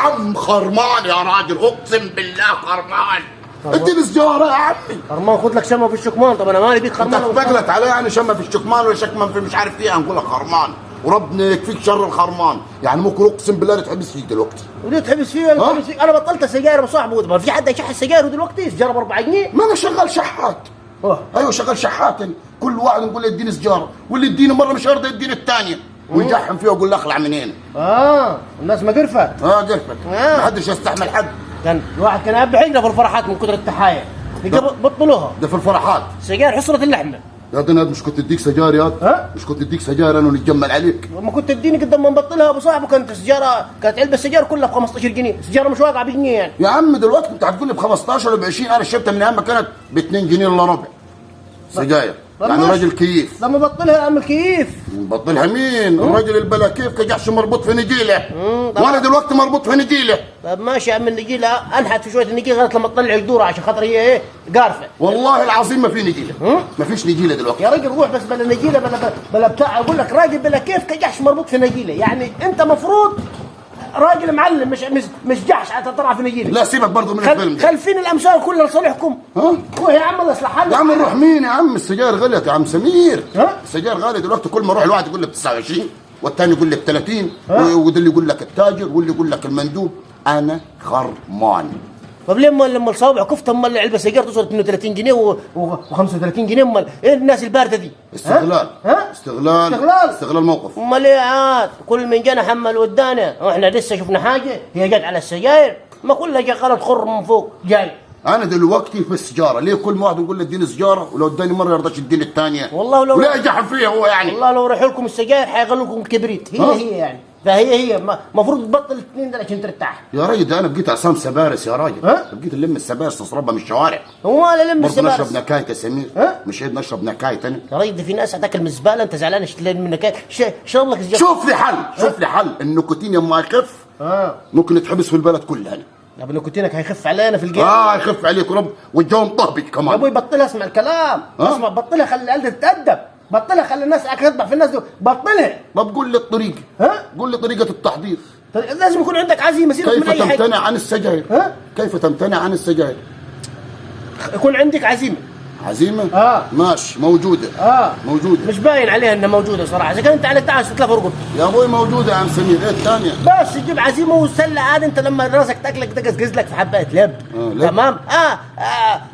عم خرمان يا راجل، اقسم بالله خرمان. اديني سجاره يا عمي. خرمان خد لك شمه في الشكمان. طب انا مالي بيك خرمان؟ انت بقلت علي يعني شمه في الشكمان ولا شكمان في مش عارف ايه، هنقول لك خرمان وربنا يكفيك شر الخرمان. يعني ممكن اقسم بالله تحبس فيك دلوقتي. وليه تحبس فيه؟ انا بطلت سجاير يا صاحبي. ما في حد يشح السجاير دلوقتي؟ سجاره ب 4 جنيه. ما انا شغال شحات. ايوه شغال شحات. كل واحد نقول له اديني سجاره، واللي يديني مره مش هيرضى يديني الثانيه ويجحم فيها ويقول له اخلع من هنا. الناس ما قرفت. قرفت. ما حدش يستحمل حد. كان الواحد كان قاعد بحجنا في الفرحات من كثر التحايا. بطلوها. ده في الفرحات. سجاير حصرة اللحمه. يا دنيا مش كنت اديك سجاير يا مش كنت اديك سجاير انا ونتجمل عليك. ما كنت تديني قدام ما نبطلها ابو صاحبه. كانت السجاره، كانت علبه السجاير كلها ب 15 جنيه، السجاره مش واقعه بجنيه يعني. يا عم دلوقتي انت هتقول لي ب 15 ولا ب 20؟ انا شربتها من ايام ما كانت ب 2 جنيه الا ربع سجاير. يعني راجل كيف. لما بطلها اعمل كيف. بطلها مين؟ الراجل البلا كيف كجحش مربوط في نجيله. وانا دلوقتي مربوط في نجيله. طب ماشي يا عم النجيله، انحت في شويه النجيله لغايه لما تطلع الدوره عشان خاطر هي ايه قارفه. والله العظيم ما في نجيله. ما فيش نجيله دلوقتي يا راجل روح بس بلا نجيله بلا بتاع. اقول لك راجل بلا كيف كجحش مربوط في نجيله. يعني انت مفروض راجل معلم مش جحش تطلع في نجيله. لا سيبك برضه من الفيلم ده. خلفين الامثال كلها لصالحكم. روح يا عم الله يصلح حالك. يا عم نروح مين يا عم؟ السجاير غلت يا عم سمير. السجاير غاليه دلوقتي. كل ما اروح الواحد يقول لك 29 والثاني يقول لك 30 وده اللي يقول لك التاجر واللي يقول لك المندوب. انا خرمان. طب ليه لما الصوابع كفته امال علبه سجاير توصل 32 جنيه و35 جنيه؟ امال ايه الناس البارده دي؟ استغلال. استغلال موقف. امال ايه عاد؟ كل من جانا حمل ودانا واحنا لسه شفنا حاجه؟ هي جت على السجاير؟ ما كلها شغاله تخر من فوق جاي. انا دلوقتي في السجاره. ليه كل ما واحد يقول له اديني سجاره ولو اداني مره يرضاش يديني الثانيه؟ والله لو ولا يجحف فيها هو يعني. والله لو راحوا لكم السجاير حيغلوا لكم كبريت. هي يعني. فهي المفروض تبطل الاثنين ده عشان ترتاح. يا راجل ده انا بقيت عصام سبارس يا راجل. بقيت الم السبارس تصربها من الشوارع. هو انا لم السبارس برضه نشرب نكايه يا سمير. مش عيب نشرب نكايه ثاني يا راجل. ده في ناس هتاكل من الزباله انت زعلان اشتلين من نكايه. شرب لك الزباله. شوف لي حل. النيكوتين يما يخف ممكن يتحبس في البلد كلها. طب نيكوتينك هيخف علينا في الجيم. هيخف عليك ورب والجو مطهبك كمان. يا ابوي بطلها اسمع الكلام. اسمع بطلها خلي العيال تتأدب. بطلها خلي الناس تتبع في الناس دول. بطلها. طب قول لي الطريقه. قول لي طريقه التحضير. لازم يكون عندك عزيمه. سيبك من اي حاجه. كيف تمتنع عن السجاير؟ كيف تمتنع عن السجاير؟ يكون عندك عزيمه. ماشي موجوده. موجوده. مش باين عليها انها موجوده صراحه. اذا كان انت عليك تعال تتلف رقبتك يا ابوي. موجوده يا عم سمير. ايه الثانيه؟ بس تجيب عزيمه وسله عاد. انت لما راسك تاكلك تقزقز لك في حبايه لب. تمام.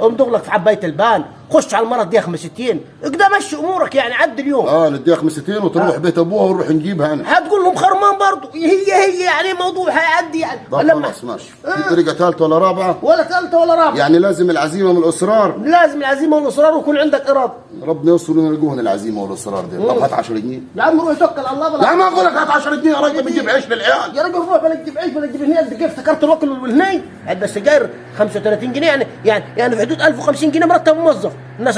امضغ لك في حبايه البان. خش على المرض دي 65 اقدر مشي امورك يعني. عد اليوم. نديها 65 وتروح بيت ابوها ونروح نجيبها انا. هتقول لهم خرمان برضه. هي يعني موضوع هيعدي يعني. خلاص ماشي. في طريقه ثالثه ولا رابعه؟ ولا ثالثه ولا رابعه. يعني لازم العزيمه والاصرار. لازم العزيمه والاصرار ويكون عندك اراده. ربنا يستر ونلقوهن العزيمه والاصرار دي. طب هات 10 جنيه يا عم روح توكل على الله. لا ما اقول لك هات 10 جنيه يا راجل. بنجيب عيش للعيال. يا راجل روح بلا تجيب عيش بلا تجيب هنيه. انت كيف افتكرت الوكل والهني؟ علبه السجاير 35 جنيه يعني في حدود 1050 جنيه مرتب موظف. الناس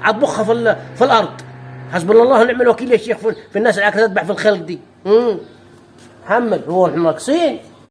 هتبخها في الارض. حسبنا الله ونعم الوكيل يا شيخ في الناس اللي تذبح في الخلق دي. محمد روح ناقصين.